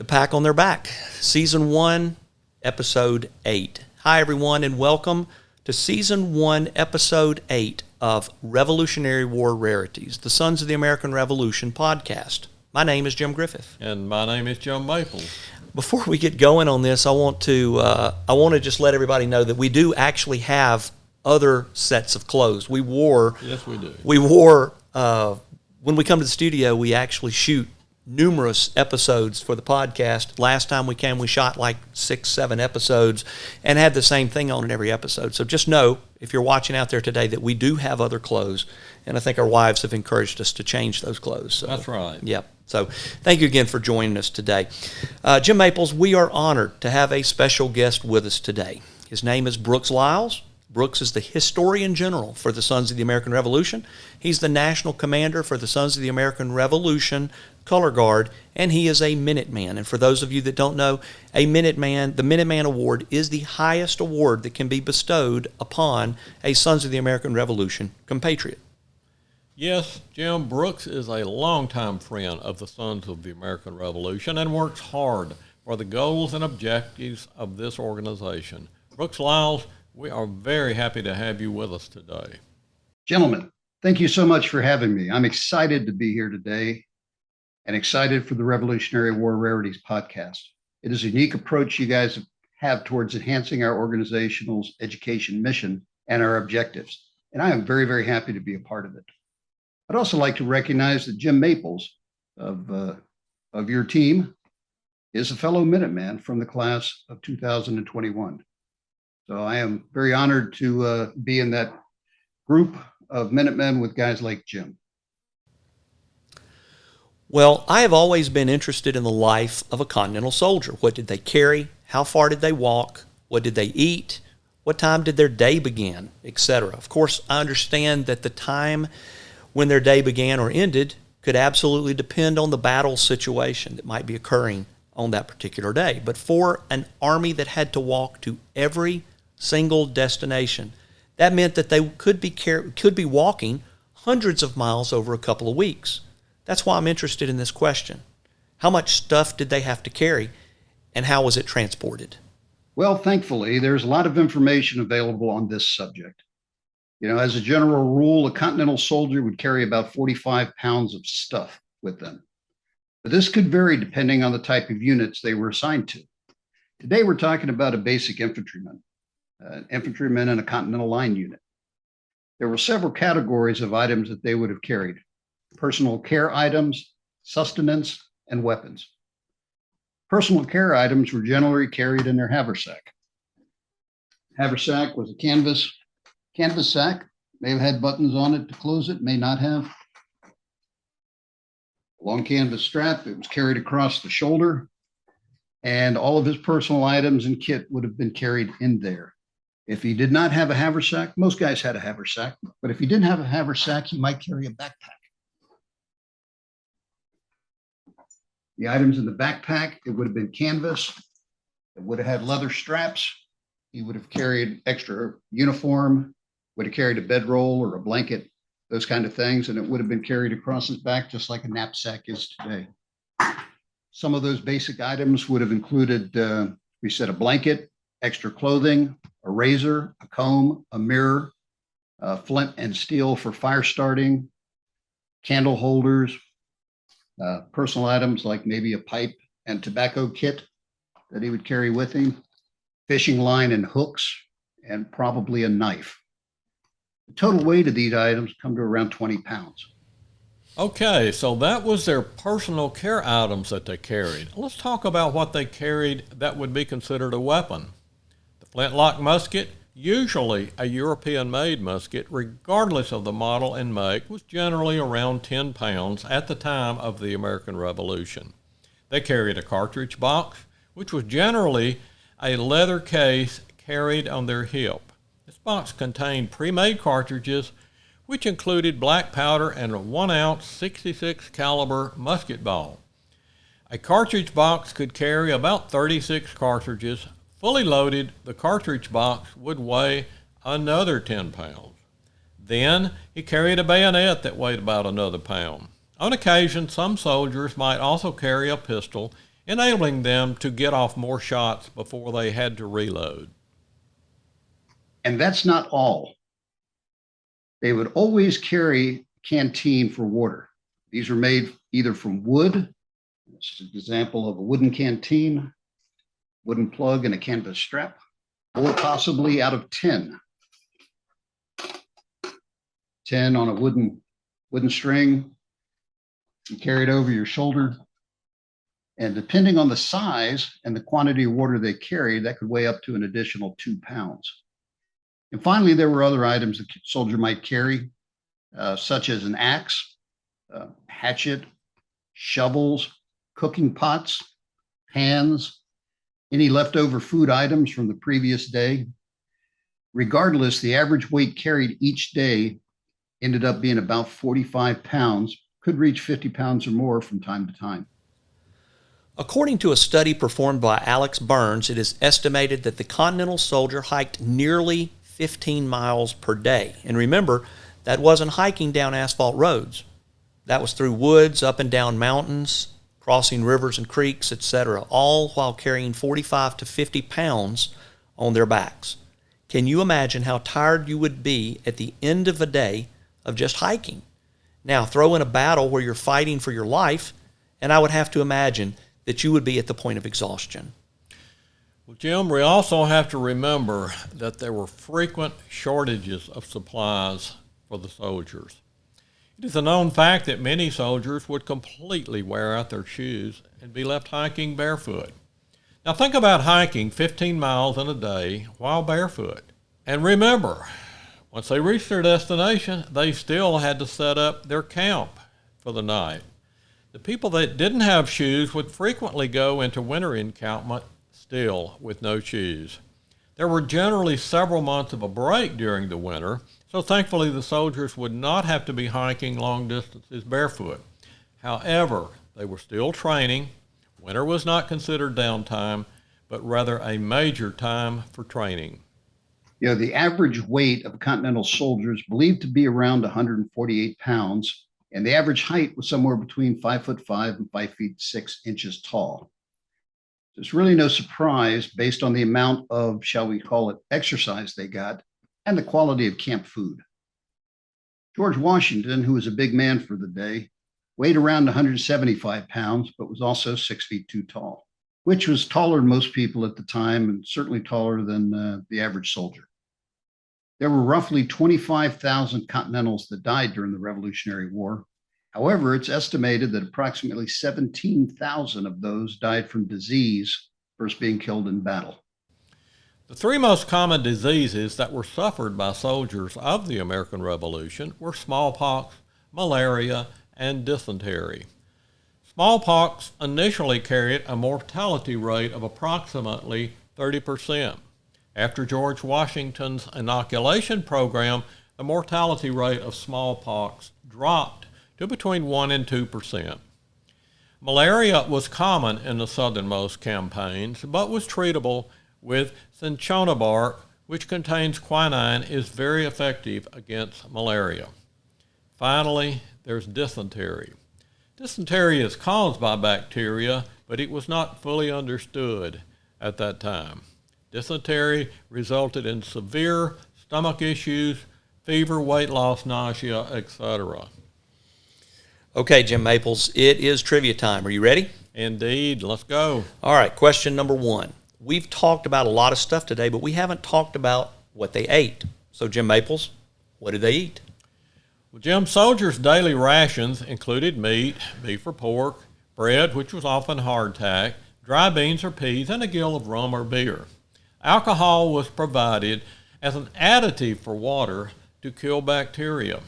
pack on their back. Season 1, Episode 8. Hi, everyone, and welcome to Season 1, Episode 8 of Revolutionary War Rarities, the Sons of the American Revolution podcast. My name is Jim Griffith. And my name is John Maples. Before we get going on this, I want to just let everybody know that we do actually have other sets of clothes. Yes, we do. When we come to the studio, we actually shoot numerous episodes for the podcast. Last time we came, we shot like 6-7 episodes and had the same thing on in every episode. So just know, if you're watching out there today, that we do have other clothes, and I think our wives have encouraged us to change those clothes. So, that's right. Yep. So thank you again for joining us today. Jim Maples, we are honored to have a special guest with us today. His name is Brooks Lyles. Brooks is the Historian General for the Sons of the American Revolution. He's the National Commander for the Sons of the American Revolution Color Guard, and he is a Minuteman. And for those of you that don't know, the Minuteman Award is the highest award that can be bestowed upon a Sons of the American Revolution compatriot. Yes, Jim, Brooks is a longtime friend of the Sons of the American Revolution and works hard for the goals and objectives of this organization. Brooks Lyles, we are very happy to have you with us today. Gentlemen, thank you so much for having me. I'm excited to be here today and excited for the Revolutionary War Rarities podcast. It is a unique approach you guys have towards enhancing our organization's education mission and our objectives, and I am very, very happy to be a part of it. I'd also like to recognize that Jim Maples of your team is a fellow Minuteman from the class of 2021. So I am very honored to be in that group of Minutemen with guys like Jim. Well, I have always been interested in the life of a Continental soldier. What did they carry? How far did they walk? What did they eat? What time did their day begin, etc.? Of course, I understand that the time when their day began or ended could absolutely depend on the battle situation that might be occurring on that particular day. But for an army that had to walk to every single destination, that meant that they could be walking hundreds of miles over a couple of weeks. That's why I'm interested in this question. How much stuff did they have to carry, and how was it transported? Well, thankfully, there's a lot of information available on this subject. You know, as a general rule, a Continental soldier would carry about 45 pounds of stuff with them. But this could vary depending on the type of units they were assigned to. Today, we're talking about a basic infantryman, an infantryman in a Continental Line unit. There were several categories of items that they would have carried: personal care items, sustenance, and weapons. Personal care items were generally carried in their haversack. Haversack was a canvas sack. May have had buttons on it to close it, may not have. A long canvas strap. It was carried across the shoulder, and all of his personal items and kit would have been carried in there. If he did not have a haversack, most guys had a haversack, but if he didn't have a haversack, he might carry a backpack. The items in the backpack, it would have been canvas. It would have had leather straps. He would have carried extra uniform, would have carried a bedroll or a blanket, those kind of things, and it would have been carried across his back just like a knapsack is today. Some of those basic items would have included, we said, a blanket, extra clothing, a razor, a comb, a mirror, flint and steel for fire starting, candle holders, personal items like maybe a pipe and tobacco kit that he would carry with him, fishing line and hooks, and probably a knife. The total weight of these items come to around 20 pounds. Okay, so that was their personal care items that they carried. Let's talk about what they carried that would be considered a weapon. The flintlock musket, usually a European-made musket, regardless of the model and make, was generally around 10 pounds at the time of the American Revolution. They carried a cartridge box, which was generally a leather case carried on their hip. This box contained pre-made cartridges, which included black powder and a 1-ounce 66 caliber musket ball. A cartridge box could carry about 36 cartridges. Fully loaded, the cartridge box would weigh another 10 pounds. Then he carried a bayonet that weighed about another pound. On occasion, some soldiers might also carry a pistol, enabling them to get off more shots before they had to reload. And that's not all. They would always carry a canteen for water. These were made either from wood. This is an example of a wooden canteen, wooden plug and a canvas strap, or possibly out of tin. Tin on a wooden string, you carry it over your shoulder. And depending on the size and the quantity of water they carried, that could weigh up to an additional 2 pounds. And finally, there were other items the soldier might carry, such as an axe, hatchet, shovels, cooking pots, pans, any leftover food items from the previous day. Regardless, the average weight carried each day ended up being about 45 pounds, could reach 50 pounds or more from time to time. According to a study performed by Alex Burns, it is estimated that the Continental soldier hiked nearly 15 miles per day. And remember, that wasn't hiking down asphalt roads. That was through woods, up and down mountains, crossing rivers and creeks, etc., all while carrying 45 to 50 pounds on their backs. Can you imagine how tired you would be at the end of a day of just hiking? Now, throw in a battle where you're fighting for your life, and I would have to imagine that you would be at the point of exhaustion. Well, Jim, we also have to remember that there were frequent shortages of supplies for the soldiers. It is a known fact that many soldiers would completely wear out their shoes and be left hiking barefoot. Now think about hiking 15 miles in a day while barefoot. And remember, once they reached their destination, they still had to set up their camp for the night. The people that didn't have shoes would frequently go into winter encampment still with no shoes. There were generally several months of a break during the winter, so thankfully the soldiers would not have to be hiking long distances barefoot. However, they were still training. Winter was not considered downtime, but rather a major time for training. You know, the average weight of Continental soldiers believed to be around 148 pounds, and the average height was somewhere between 5'5" and 5'6" tall. There's really no surprise based on the amount of, shall we call it, exercise they got and the quality of camp food. George Washington, who was a big man for the day, weighed around 175 pounds, but was also 6 feet 2 tall, which was taller than most people at the time and certainly taller than the average soldier. There were roughly 25,000 Continentals that died during the Revolutionary War. However, it's estimated that approximately 17,000 of those died from disease, first being killed in battle. The three most common diseases that were suffered by soldiers of the American Revolution were smallpox, malaria, and dysentery. Smallpox initially carried a mortality rate of approximately 30%. After George Washington's inoculation program, the mortality rate of smallpox dropped to between 1% and 2%. Malaria was common in the southernmost campaigns, but was treatable with cinchona bark, which contains quinine, is very effective against malaria. Finally, there's dysentery. Dysentery is caused by bacteria, but it was not fully understood at that time. Dysentery resulted in severe stomach issues, fever, weight loss, nausea, etc. Okay, Jim Maples, it is trivia time. Are you ready? Indeed, let's go. All right, question number 1. We've talked about a lot of stuff today, but we haven't talked about what they ate. So, Jim Maples, what did they eat? Well, Jim, soldiers' daily rations included meat, beef or pork, bread, which was often hardtack, dry beans or peas, and a gill of rum or beer. Alcohol was provided as an additive for water to kill bacteria.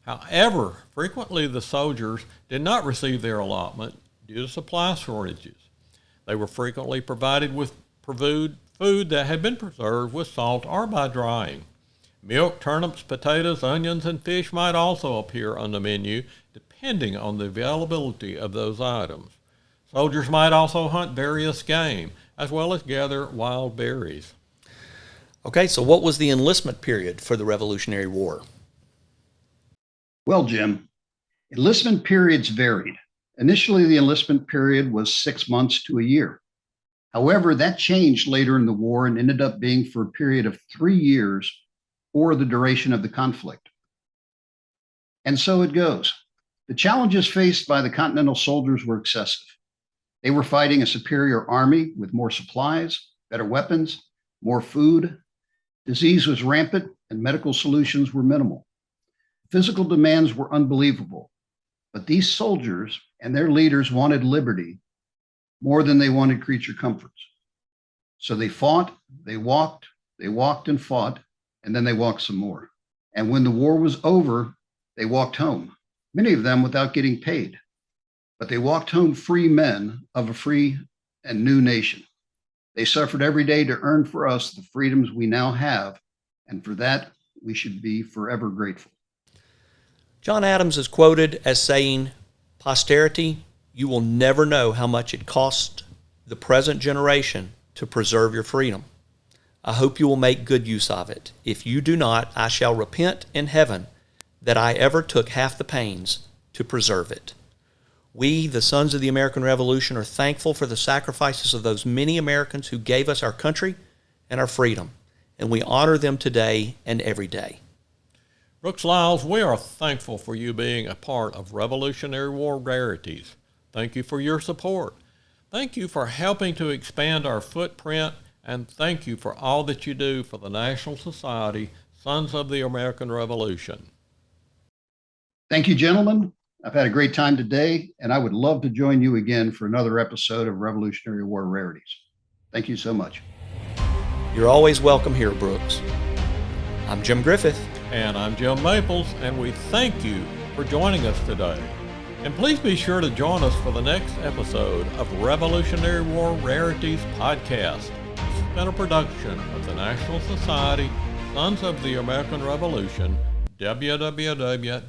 However, frequently the soldiers did not receive their allotment due to supply shortages. They were frequently provided with food that had been preserved with salt or by drying. Milk, turnips, potatoes, onions, and fish might also appear on the menu, depending on the availability of those items. Soldiers might also hunt various game, as well as gather wild berries. Okay, so what was the enlistment period for the Revolutionary War? Well, Jim, enlistment periods varied. Initially, the enlistment period was 6 months to a year. However, that changed later in the war and ended up being for a period of 3 years or the duration of the conflict. And so it goes. The challenges faced by the Continental soldiers were excessive. They were fighting a superior army with more supplies, better weapons, more food. Disease was rampant and medical solutions were minimal. Physical demands were unbelievable. But these soldiers and their leaders wanted liberty more than they wanted creature comforts. So they fought, they walked and fought, and then they walked some more. And when the war was over, they walked home, many of them without getting paid. But they walked home free men of a free and new nation. They suffered every day to earn for us the freedoms we now have, and for that, we should be forever grateful. John Adams is quoted as saying, "Posterity, you will never know how much it cost the present generation to preserve your freedom. I hope you will make good use of it. If you do not, I shall repent in heaven that I ever took half the pains to preserve it." We, the sons of the American Revolution, are thankful for the sacrifices of those many Americans who gave us our country and our freedom, and we honor them today and every day. Brooks Lyles, we are thankful for you being a part of Revolutionary War Rarities. Thank you for your support. Thank you for helping to expand our footprint, and thank you for all that you do for the National Society, Sons of the American Revolution. Thank you, gentlemen. I've had a great time today, and I would love to join you again for another episode of Revolutionary War Rarities. Thank you so much. You're always welcome here, Brooks. I'm Jim Griffith. And I'm Jim Maples, and we thank you for joining us today. And please be sure to join us for the next episode of Revolutionary War Rarities Podcast. This has been a production of the National Society, Sons of the American Revolution, www.sar.org.